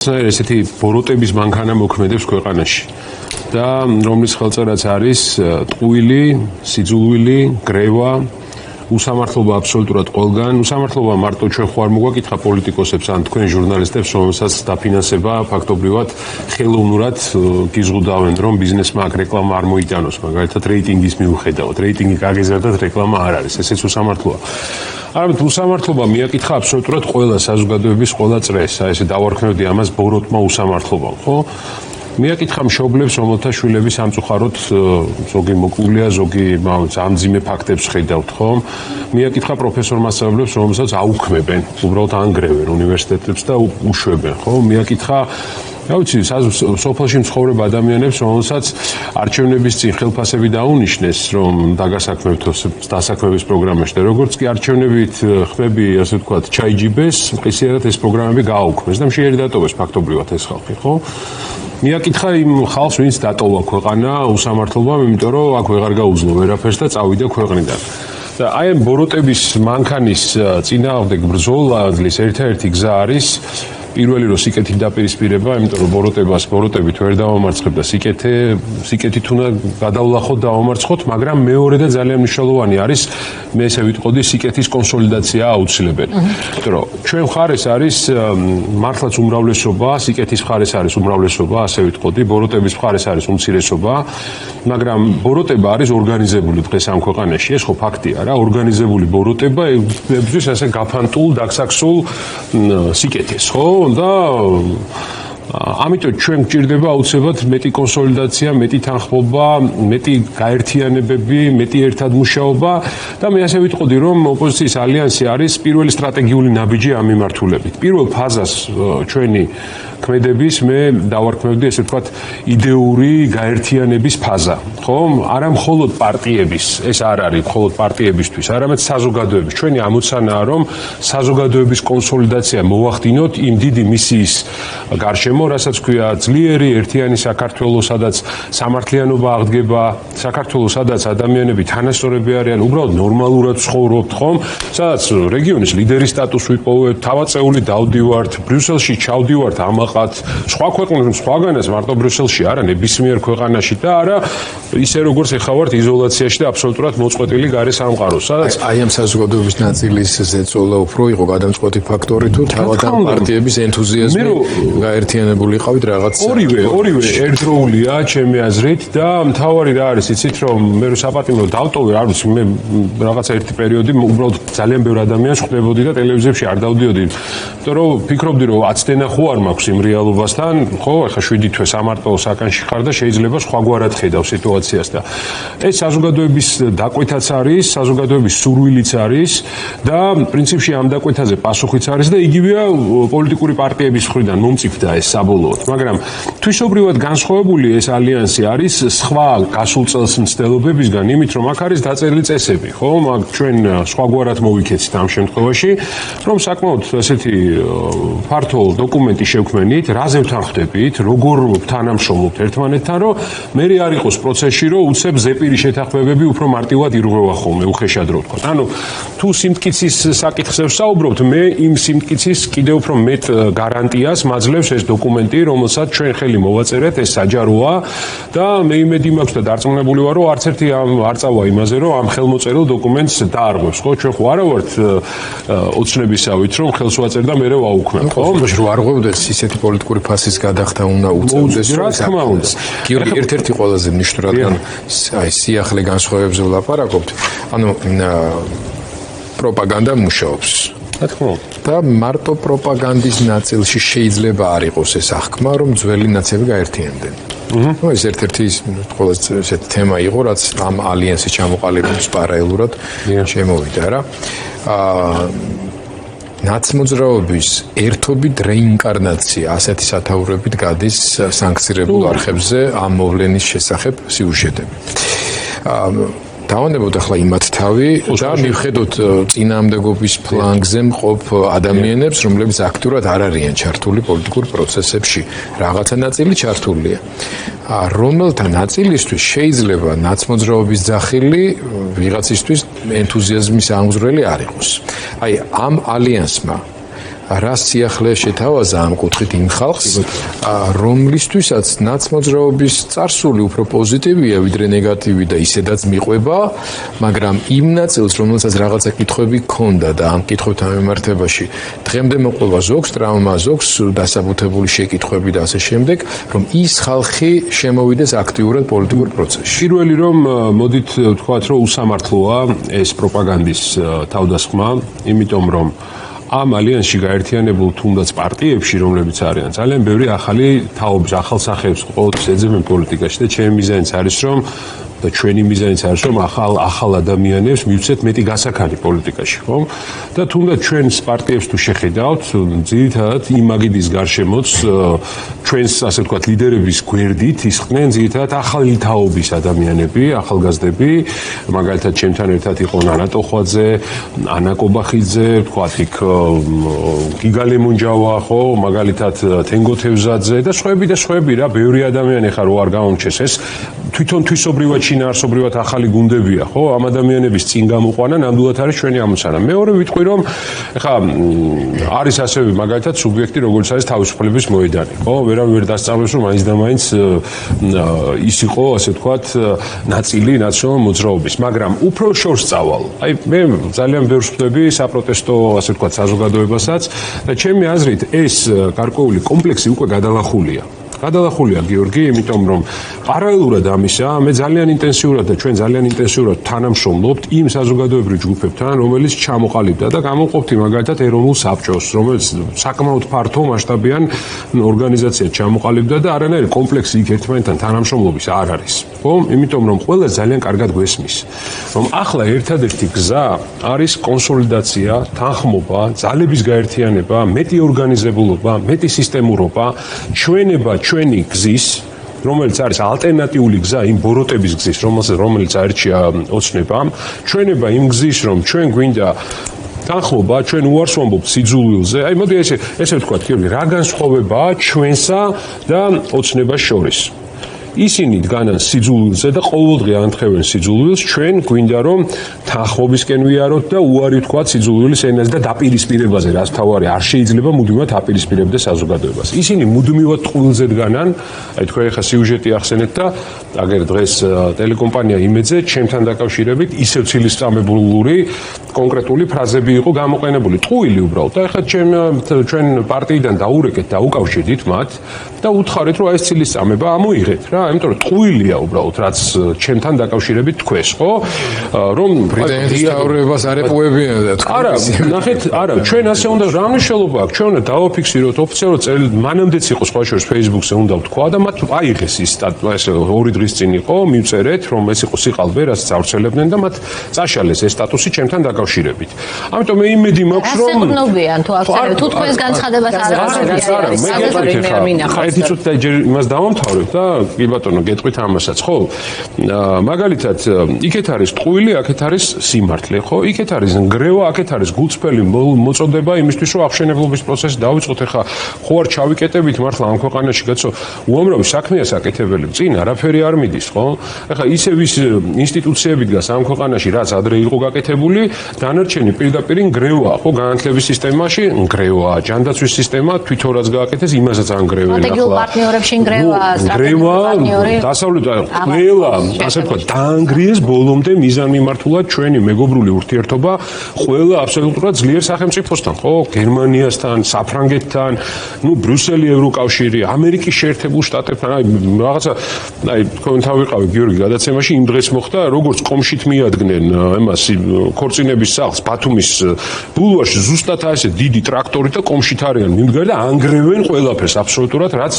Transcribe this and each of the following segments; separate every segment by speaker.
Speaker 1: ესეთი ბოროტების მანქანა მოქმედებს ქვეყანაში და რომლის ხელწერაც არის ტყუილი, სიძულვილი, გრევა, უსამართლობა აბსოლუტურად ყველგან. უსამართლობა მარტო ჩვენ ხო არ მოგვაკითხა პოლიტიკოსებს ან თქვენ ჟურნალისტებს, რომელსაც დაფინანსება ფაქტობრივად ხელოვნურად გიზღუდავენ, რომ ბიზნესმა აქ რეკლამა არ მოიტანოს, მაგალითად რეიტინგის მიუხედავად. რეიტინგი გაგეზარდათ, რეკლამა არ არის. ესეც უსამართლოა. არამედ უსამართლობა მიაკითხა აბსოლუტურად ყველა საზოგადოების ყველა წრეს. აი ესე დავარქმევდი ამას ბოროტმა უსამართლობამ, ხო? მიაკითხა მშობლებს, რომელთა შვილები სამწუხაროდ ზოგი მოკლულია, ზოგი ამძიმე ფაქტებს ხედავთ, ხო? მიაკითხა პროფესორ-მასწავლებლებს, რომელსაც აუქმებენ, უბრალოდ ანგრევენ უნივერსიტეტებს და უშვებენ, ხო? მიაკითხა ვიცი, სოფელში მცხოვრებ ადამიანებს, რომელსაც არჩევნების წინ ხელფასები დაუნიშნეს, რომ დასაქმების პროგრამაში და როგორც კი არჩევნებით ხმები, ასე ვთქვათ, ჩაიჯიბეს, მყისიერად ეს პროგრამები გააუქმეს და მშიერი დატოვეს ფაქტობრივად ეს ხალხი, ხო? მიაკითხა იმ ხალხს, ვინც დატოვა ქვეყანა უსამართლობამ, იმიტომ რომ აქ ვეღარ გაუძლო ვერაფერს და წავიდა ქვეყნიდან. და აი ამ ბოროტების მანქანის წინააღმდეგ ბრძოლის ერთ-ერთი გზა არის პირველი რომ სიკეთით დაპირისპირება, იმიტომ რომ ბოროტებით ვერ დავამარცხებ და სიკეთით უნდა გადავლახოთ და დავამარცხოთ, მაგრამ მეორე და ძალიან მნიშვნელოვანი არის, მე ესე ვიტყოდი, სიკეთის კონსოლიდაცია აუცილებელი. იმიტომ რომ ჩვენ მხარეს არის მართლაც უმრავლესობა, სიკეთის მხარეს არის უმრავლესობა, ასე ვიტყოდი, ბოროტების მხარეს არის უმცირესობა, მაგრამ ბოროტება არის ორგანიზებული დღეს ამ ქვეყანაში, ეს ხო ფაქტია რა, ორგანიზებული ბოროტება ებრძვის ასე გაფანტულ, დაქსაქსულ სიკეთეს, ხო? და ამიტომ ჩვენ გვჭირდება აუცილებლად მეტი კონსოლიდაცია, მეტი თანხმობა, მეტი გაერთიანებები, მეტი ერთად მუშაობა და მე ასე ვიტყოდი, რომ ოპოზიციის ალიანსი არის პირველი სტრატეგიული ნაბიჯი ამ მიმართულებით. პირველ ფაზას ჩვენი ქმედების მე დავარქმევდი, ესე ვთქვათ, იდეური გაერთიანების ფაზა, ხო? არა მხოლოდ პარტიების, ეს არ არის მხოლოდ პარტიებისთვის, არამედ საზოგადოების. ჩვენი ამოცანაა, რომ საზოგადოების კონსოლიდაცია მოვახდინოთ იმ დიდი მისიის გარშემო, რასაც ქვია ძლიერი ერთიანი საქართველო, სადაც სამართლიანობა აღდგება, საქართველო, სადაც ადამიანები თანასწორები არიან, უბრალოდ ნორმალურად ცხოვრობთ, ხომ? სადაც რეგიონის ლიდერის სტატუსს ვიპოვებთ, თავაწეული დავდივართ, ბრიუსელში ჩავდივართ ამაყად, სხვა ქვეყნებში, სხვაგანაც მარტო ბრიუსელში არა, ნებისმიერ ქვეყანაში და არა ისე როგორც ეხლა ვართ იზოლაციაში და აბსოლუტურად მოწყვეტილი გარე სამყაროს, სადაც
Speaker 2: აი ამ საზოგადოების ნაწილის ზეწოლა უფრო იყო გადამწყვეტი ფაქტორი თუ თავად ამ პარტიების ენთუზიაზმი გაერთიანებული იყავით რაღაც
Speaker 1: ორივე ერთდროულია ჩემი აზრით და მთავარი რა არის იცით რომ მე საპატიმრო დავტოვე არ ვიცი მე რაღაცა ერთი პერიოდი უბრალოდ ძალიან ბევრი ადამიანს ხვდებოდი და ტელევიზიებში არ დავდიოდი იმიტომ რომ ფიქრობდი რომ აცდენა ხო არ მაქვს იმ რეალობასთან ხო ახლა 7 თვე სამარტო საკანში ხარ და შეიძლება სხვაგვარად ხედავ სიტუაციას და ეს საზოგადოების დაკვეთაც არის საზოგადოების სურვილიც არის და პრინციპში ამ დაკვეთაზე პასუხიც არის და იგივეა პოლიტიკური პარტიების მხრიდან მომწიფდა ეს საბოლოოდ მაგრამ თვისობრივად განსხვავებული ეს ალიანსი არის სხვა გასულ წელს მცდელობებისგან იმით რომ აქ არის დაწერილი წესები ხო მაგ ჩვენ სხვაგვარად მოვიქეცით ამ შემთხვევაში რომ საკმაოდ ესეთი ფართო დოკუმენტი შევქმენით რაზე ვთანხმდებით როგორ თანამშრომლობთ ერთმანეთთან რომ მე არ იყოს პროცესში რომ უცებ ზეპირი შეთანხმებები უფრო მარტივად ირღვევა ხოლმე უხეშად რო ვთქვა ანუ თუ სიმტკიცის საკითხს ვსაუბრობთ მე იმ სიმტკიცის კიდევ უფრო მეტ გარანტიას მაძლევს ეს დოკუმენტი რომელსაც ჩვენ ხელი მოვაწერეთ ეს საჯაროა და მე იმედი მაქვს და დარწმუნებული ვარ რომ არც ერთი არ წავა იმაზე რომ ამ ხელმოწერილ დოკუმენტს დაარღვევს ხო ჩვენ ხო არა ვართ ოცნებისავით რომ ხელს ვაწერ და მერე ვაუქმებ ხო
Speaker 2: რო არღვევდეს ისეთი პოლიტიკური ფასის გადახდა უნდა უწევდეს
Speaker 1: რა თქმა უნდა
Speaker 2: გიორგი ერთ-ერთი ყველაზე მნიშვნელოვანი რადგან აი სიახლე განსხვავებებზე ვლაპარაკობთ ანუ პროპაგანდა მუშაობს
Speaker 1: რა თქმა უნდა
Speaker 2: და მარტო პროპაგანდის ნაწილში შეიძლება არ იყოს ეს აღქმა რომ ძველი ნაციები გაერთიანდნენ ну ეს ერთ-ერთი ყველაზე ესეთი თემა იყო რაც ამ ალიანსის ჩამოყალიბების პარალელურად შემოვიდა რა ნაცმოძრაობის ერთობით რეინკარნაცია ასეთი სათაურებით გადის სანქცირებულ არხებზე ამ მოვლენის შესახებ სიუჟეტები დავანებოთ ახლა იმათ თავი და მივხედოთ წინააღმდეგობის ფლანგზე მყოფ ადამიანებს, რომლებიც აქტიურად არ არიან ჩართული პოლიტიკურ პროცესებში. რაღაცა ნაწილი ჩართულია. რომელთა ნაწილისთვის შეიძლება ნაცმოძრაობის ძახილი ვიღაცისთვის ენთუზიაზმის აღმზრდელი არ იყოს. აი ამ ალიანსმა რა სიახლე შეთავაზა ამ კუთხით იმ ხალხს, რომლისთვისაც ნაცმოძრაობის წარსული უფრო პოზიტივია ვიდრე ნეგატივი და ისედაც მიყვება, მაგრამ იმ ნაწილს, რომელსაც რაღაცა კითხვები ჰქონდა და ამ კითხვებთან მიმართებაში დღემდე მოყვება ზოგს ტრაუმა, ზოგს დასაბუთებული შეკითხვები და ასე შემდეგ, რომ ის ხალხი შემოვიდეს აქტიურად პოლიტიკურ პროცესში.
Speaker 1: პირველი რომ მოდით ვთქვათ, რომ უსამართლოა ეს პროპაგანდის თავდასხმა, იმიტომ რომ ამ ალიანსში გაერთიანებულ თუნდაც პარტიებში, რომლებიც არიან, ძალიან ბევრი ახალი თაობის, ახალ სახეებს ყოველთვის ეძებენ პოლიტიკაში და ჩემი მიზანიც არის, რომ და ჩვენი მიზანიც არის, რომ ახალ ადამიანებს მივცეთ მეტი გასაქანი პოლიტიკაში, ხო? და თუნდაც ჩვენს პარტიებს თუ შეხედავთ, ძირითადად იმ აგიდის გარშემოც ჩვენს, ასე ვთქვათ, ლიდერების გვერდით ისხდნენ ძირითადად ახალი თაობის ადამიანები, ახალგაზრდები, მაგალითად ჩემთან ერთად იყო ნანა ტოხვაძე, ანა კობახიძე, ვთქვათ, იქ გიგა ლემონჯავა, ხო, მაგალითად თენგო თევზაძე და სხვები რა, ბევრი ადამიანი ხარ რო არ გამომჩეს ეს თვითონ თვისობრივად შინაარსობრივად ახალი გუნდებია, ხო? ამ ადამიანების წინ გამოყვანა ნამდვილად არის ჩვენი ამოცანა. მეორე ვიტყვი, რომ ეხა არის ასევე მაგალითად სუბიექტი, როგორც არის თავისუფლების მოედანი, ხო? ვერ დასწავლებს, რომ მაინც და მაინც ის იყო, ასე ვთქვათ, ნაწილი ნაციონალურ მოძრაობის, მაგრამ უფრო შორს წავალ. აი მე ძალიან ბევრს ვხვდები საპროტესტო, ასე ვთქვათ, საზოგადოებასაც და ჩემი აზრით ეს გარკვეული კომპლექსი უკვე გადალახულია. გადალახულია გიორგი, იმიტომ რომ პარალელურად ამისა მე ძალიან ინტენსიურად და ჩვენ ძალიან ინტენსიურად თანამშრომლობთ იმ საზოგადოებრივ ჯგუფებთან, რომელიც ჩამოყალიბდა და გამოვყოფთ მაგალითად ეროვნულ საბჭოს, რომელიც საკმაოდ ფართო მასშტაბიან ორგანიზაციად ჩამოყალიბდა და არანაირი კომპლექსი იქ ერთმანეთთან თანამშრომლობის არ არის. ხო? იმიტომ რომ ყველა ძალიან კარგად გვესმის, რომ ახლა ერთადერთი გზა არის კონსოლიდაცია, თანხმობა, ძალების გაერთიანება, მეტი ორგანიზებულობა, მეტი სისტემურობა, ჩვენება ჩვენი გზის, რომელიც არის ალტერნატიული გზა იმ ბოროტების გზის, რომელიც აირჩია ოცნებამ, ჩვენება იმ გზის, რომ ჩვენ გვინდა თანხმობა, ჩვენ უარს ვამბობთ სიძულვილზე. აი მოდი ესე ვთქვათ, გიორგი, რა განსხვავებაა ჩვენსა და ოცნებას შორის? ისინი დგანან სიძულვილზე და ყოველდღე ანთხოვენ სიძულვილს, ჩვენ გვინდა რომ თანხმობისკენ ვიაროთ და უარი ვთქვათ სიძულვილის ენაზე და დაპირისპირებაზე, რაც თავარი არ შეიძლება მუდმივად აპირისპირებდეს საზოგადოებას. ისინი მუდმივად ტყუილზე დგანან, აი თქვენ ახლა სიუჟეტი ახსენეთ და აგერ დღეს ტელეკომპანია იმედზე ჩემთან დაკავშირებით ისევ ცილისწამებული კონკრეტული ფრაზები იყო გამოყენებული. ტყუილი უბრალოდ. და ახლა ჩვენ პარტიიდან დაურეკეთ და უკავშირდით მათ და უთხარით რომ ეს ცილისწამება ამოიღეთ რა. იმიტომ რომ ტყუილია უბრალოდ რაც ჩემთან დაკავშირებით თქვეს, ხო? რომ
Speaker 2: პრეზიდენტის არ ეპოვებიან და თქვენ.
Speaker 1: არა, ნახეთ, არა, ჩვენ ასე უნდა რა მნიშვნელობა აქვს? ჩვენ უნდა დავაფიქსიროთ ოფიციალურად წერილით, მანამდეც იყო სხვა შორის Facebook-ზე უნდა ვთქვა და მათ აიღეს ის ესე 2 დღის წინ იყო, მივწერეთ, რომ ეს იყო სიყალბე, რაც წავრცელებდნენ და მათ წაშალეს ეს სტატუსი ჩემთან დაკავშირებით. ამიტომ მე იმედი მაქვს, რომ
Speaker 3: ასეუბნობიან თუ აღწერეთ, თუ თქვენს განცხადებას არ
Speaker 1: აი ერთი წუთი ჯერ იმას დავამთავრებ და კი ბატონო, გეტყვით ამასაც, ხო? მაგალითად, იქეთ არის ტყუილი, აქეთ არის სიმართლე, ხო? იქეთ არის ნგრევა, აქეთ არის გულწრფელი მოწოდება იმისთვის, რომ აღშენებლობის პროცესი დავიწყოთ. ეხლა ხო არ ჩავიკეტებით მართლა ამ ქვეყანაში, კაცო, უამრავი საქმეა საკეთებელი. წინ არაფერი არ მიდის, ხო? ეხლა ისევ ის ინსტიტუციები დგას ამ ქვეყანაში, რაც ადრე იყო გაკეთებული, დანარჩენი პირდაპირ ნგრევაა, ხო? განათლების სისტემაში ნგრევაა, ჯანდაცვის სისტემა თვითონ რაც გააკეთეს, იმასაც ანგრევენ ახლა.
Speaker 3: სტრატეგიულ პარტნიორებში ნგრევა,
Speaker 1: დასავლეთ ყველა, ასე ვთქვათ, დაანგრიეს ბოლომდე მიზანმიმართულად ჩვენი მეგობრული ურთიერთობა ყველა აბსოლუტურად ძლიერ სახელმწიფოსთან, ხო? გერმანიასთან, საფრანგეთთან, ბრიუსელი, ევროკავშირი, ამერიკის შეერთებულ შტატებთან, აი რაღაცა, აი თქვენ თავიყავი გიორგი გადაცემაში იმ დღეს მოხდა, როგორც კომშით მიადგნენ იმას ქორწინების სახლს ბათუმის ბულვარში, ზუსტად ასე დიდი ტრაქტორით და კომშით არიან მიმდგარი და ანგრევენ ყველაფერს აბსოლუტურად, რაც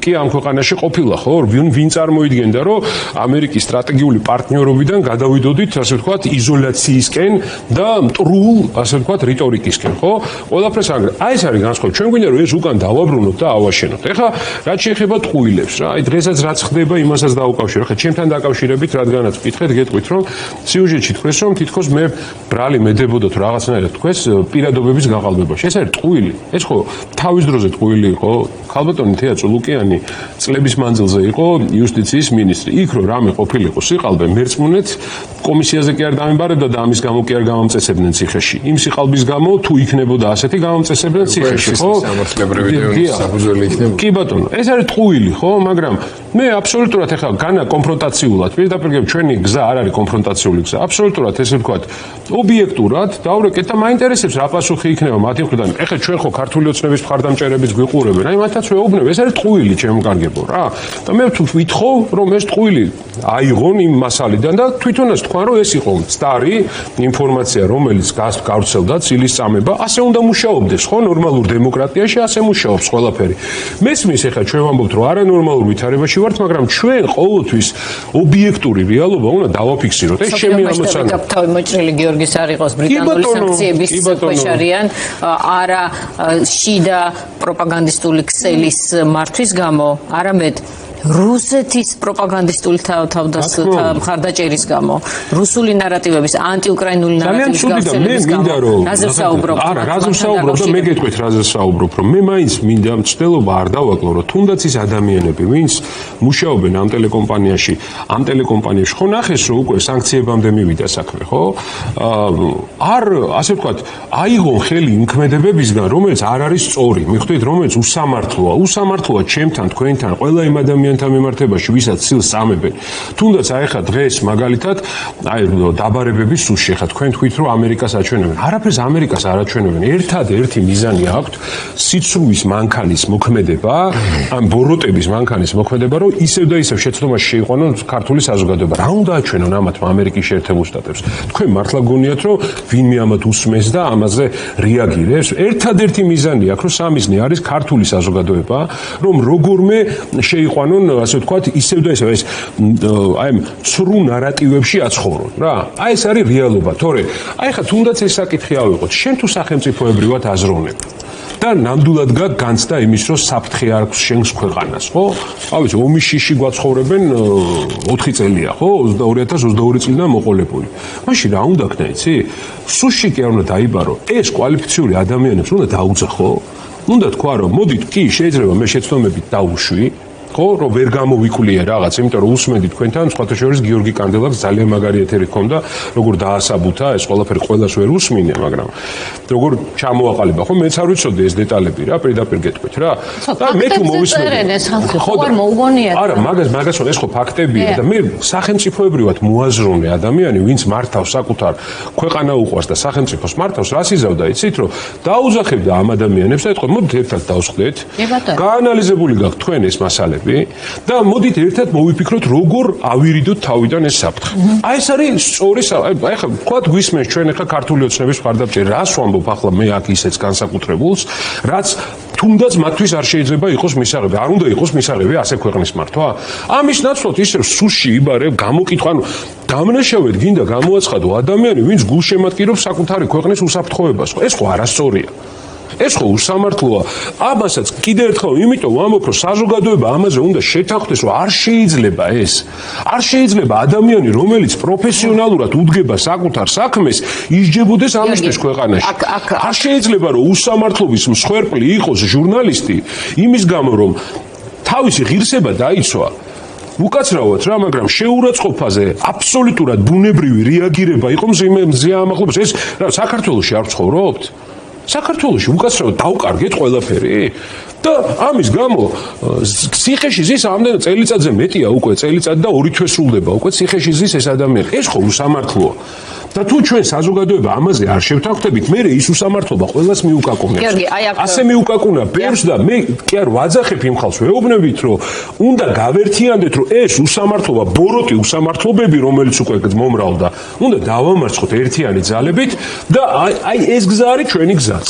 Speaker 1: კი ამ ქვეყანაში ყოფილა, ხო? ვინ წარმოიდგენდა, რომ ამერიკის სტრატეგიული პარტნიორობიდან გადავიდოდით, ასე ვთქვათ, იზოლაციისკენ და მტრულ, ასე ვთქვათ, რიტორიკისკენ, ხო? ყველაფერს ანგრევენ. აი ეს არის განსხვავება. ჩვენ გვინდა რომ ეს უკან დავაბრუნოთ და ავაშენოთ. ეხლა რაც შეეხება ტყუილებს, რა, აი დღესაც რაც ხდება, იმასაც დავუკავშირო. ეხლა ჩემთან დაკავშირებით, რადგანაც ვკითხეთ, გეტყვით, რომ სიუჟეტში თქვეს, რომ თითქოს მე ბრალი მედებოდა თუ რაღაცნაირად თქვეს პირადობების გაყალბებაში. ეს არის ტყუილი. ეს ხო თავის დროზე ტყუილი იყო. ქალბატონი თეა წულუკიანი წლების მანძილზე იყო იუსტიციის მინისტრი. იქ რო რამე ყოფილიყო სიყალბე მერწმუნეთ კომისიაზე კი არ დამიბარებდა და ამის გამო კი არ გამომწესებდნენ ციხეში. იმ სიყალბის გამო თუ იქნებოდა ასეთი გამომწესებდნენ ციხეში, ხო? კი ბატონო, ეს არის ტყუილი, ხო? მაგრამ მე აბსოლუტურად ეხლა განა კონფრონტაციულად, პირდაპირ ჩვენი გზა არ არის კონფრონტაციული გზა. აბსოლუტურად ესე ვთქვათ, ობიექტურად დავრეკეთ და მაინტერესებს რა პასუხი იქნება მათი მხრიდან. ეხლა ჩვენ ხო ქართული ოცნების მხარდამჭერებიც გვიყურებენ. აი მათაც ვეუბნებ, ეს არის ტყუილი ჩემო კარგებო რა. და მე თუ ვითხოვ, რომ ეს ტყუილი აიღონ იმ მასალიდან და თვითონაც თქვა, რომ ეს იყო მცდარი ინფორმაცია, რომელიც გავრცელდა ცილის წამება, ასე უნდა მუშაობდეს, ხო? ნორმალურ დემოკრატიაში ასე მუშაობს ყველაფერი. მესმის ეხლა ჩვენ ვამბობთ, რომ არანორმალურ ვითარებაში ვართ, მაგრამ ჩვენ ყოველთვის ობიექტური რეალობა უნდა დავაფიქსიროთ. ეს ჩემი ამოცანა.
Speaker 4: თავი მოჭრილი გიორგის არ იყოს ბრიტანული სანქციების ქვეშ არიან, არა შიდა პროპაგანდისტული ქსელის მართვის გამო, არამედ რუსეთის პროპაგანდისტული მხარდაჭერის გამო, რუსული ნარატივების, ანტიუკრაინული ნარატივის გავრცელების გამო. რაზე ვსაუბრობ?
Speaker 1: არა, რაზე ვსაუბრობ და მე გეტყვით რაზე ვსაუბრობ, რომ მე მაინც მინდა მცდელობა არ დავაკლო, რომ თუნდაც ის ადამიანები, ვინც მუშაობენ ამ ტელეკომპანიაში, ხო ნახეს, რომ უკვე სანქციებამდე მივიდა საქმე, ხო? არ, ასე ვთქვათ, აიღონ ხელი იმ ქმედებებისგან, რომელიც არ არის სწორი, მიხვდით, რომელიც უსამართლოა ჩემთან, თქვენთან, ყველა იმ ადამიანთან მიმართებაში, ვისაც სილს წამებენ. თუნდაც აი ხა დღეს მაგალითად, აი დაბარებების სულში ხა თქვენ თქვით, რომ ამერიკას აჩვენებენ. არაფერს ამერიკას არ აჩვენებენ. ერთადერთი მიზანი აქვთ სიცრუის მანქანის მოქმედება, ან ბოროტების მანქანის მოქმედება, რომ ისევ და ისევ შეცდომაში შეიყვანონ ქართული საზოგადოება. რა უნდა აჩვენონ ამათმა ამერიკის შეერთებულ შტატებს? თქვენ მართლა გონიათ, რომ ვინმე ამათ უსმენს და ამაზე რეაგირებს? ერთადერთი მიზანი აქვს, რომ სამიზნე არის ქართული საზოგადოება, რომ როგორმე შეიყვანონ, ასე ვთქვათ, ისევ და ისევ ეს აი ცრუ ნარატივებში აცხოვრონ რა. აი ეს არის რეალობა, თორე აი ხა თუნდაც ეს საკითხი ავიღოთ, შენ თუ სახელმწიფოებრივად აზროვნებ და ნამდვილად განცდა იმის, რომ საფრთხე არ აქვს შენს ქვეყანას, ხო? რა ვიცი, ომის შიში გვაცხოვრებენ 4 წელია, ხო? 2022 წლიდან მოყოლებული. მაშინ რა უნდა ქნა, იცი? სუში კი არ უნდა დაიბარო, ეს კვალიფიციური ადამიანებს უნდა დაუძახო. უნდა თქვა, რომ მოდით, კი, შეიძლება მე შეცდომებით დავუშვი, ხო, რომ ვერ გამოვიკვლიე რაღაც, იმიტომ რომ უსმენდი თქვენთან, სხვათა შორის გიორგი კანდელაკს ძალიან მაგარი ეთერი ჰქონდა, როგორ დაასაბუთა ეს ყველაფერი ყველას ვერ უსმინე, მაგრამ როგორ ჩამოაყალიბა, ხო, მეც არ ვიცოდი ეს დეტალები რა, პირდაპირ გეტყვით რა. და მე თუ მოვისმენდი,
Speaker 3: ხო, მოუგონიათ.
Speaker 1: არა, მაგას ეს ხო ფაქტებია და მე სახელმწიფოებრივად მოაზროვნე ადამიანი, ვინც მართავს საკუთარ ქვეყანა უყვარს და სახელმწიფოს მართავს, რას იზავდა, იცით, რომ დაუძახებდა ამ ადამიანებს და ეთქვა, მოდით ერთად დავსხდეთ. გაანალიზებული გაქვთ თქვენ ეს მასალები. და მოდით ერთად მოვიფიქროთ, როგორ ავირიდოთ თავიდან ეს საფრთხე. აი ეს არის სწორი, აი ხა თქვათ გვისმენს ჩვენ ახლა ქართული ოცნების მხარდამჭერი, რას ვამბობ ახლა მე აქ ისეც განსაკუთრებულს, რაც თუნდაც მათთვის არ შეიძლება იყოს მისაღები. არ უნდა იყოს მისაღები ასე ქვეყნის მართვა. ამის ნაცვლად ისევ სუში იბარებ, გამოკითხვა, ანუ დამნაშავედ გინდა გამოაცხადო ადამიანი, ვინც გულშემატკივრობს საკუთარი ქვეყნის უსაფრთხოებას. ეს ხო არასწორია. ეს ხო უსამართლოა. ამასაც კიდევ ერთხელ იმიტომ ვამბობ, რომ საზოგადოება ამაზე უნდა შეთანხმდეს, რომ არ შეიძლება ეს. არ შეიძლება ადამიანი, რომელიც პროფესიონალურად უდგება საკუთარ საქმეს, ისჯებოდეს ამისთვის ქვეყანაში. არ შეიძლება, რომ უსამართლობის მსხვერპლი იყოს ჟურნალისტი, იმის გამო, რომ თავისი ღირსება დაიცვა. უკაცრავად რა, მაგრამ შეურაცხყოფაზე აბსოლუტურად ბუნებრივი რეაგირება იყო მზია ამახლობის. ეს რა საქართველოში არ ცხოვრობთ? საქართველოში უკაცრავად დავკარგეთ ყველაფერი და ამის გამო ციხეში ზის ამდენ წელიწადზე მეტია უკვე წელიწად და 2 თვე სრულდება უკვე ციხეში ზის ეს ადამიანი. ეს ხო უსამართლოა. და თუ ჩვენ საზოგადოება ამაზე არ შევთანხმდებით, მე ის უსამართლობა ყველას მიუკაკუნებს. ასე მიუკაკუნა ბევრს და მე კი არ ვაძახებ იმ ხალხს, ვეუბნებით, რომ უნდა გავერთიანდეთ, რომ ეს უსამართლობა, ბოროტი უსამართლობები, რომელიც უკვე მომრავლდა, უნდა დავამარცხოთ ერთიანი ძალებით და აი ეს გზა არის ჩვენი გზაც.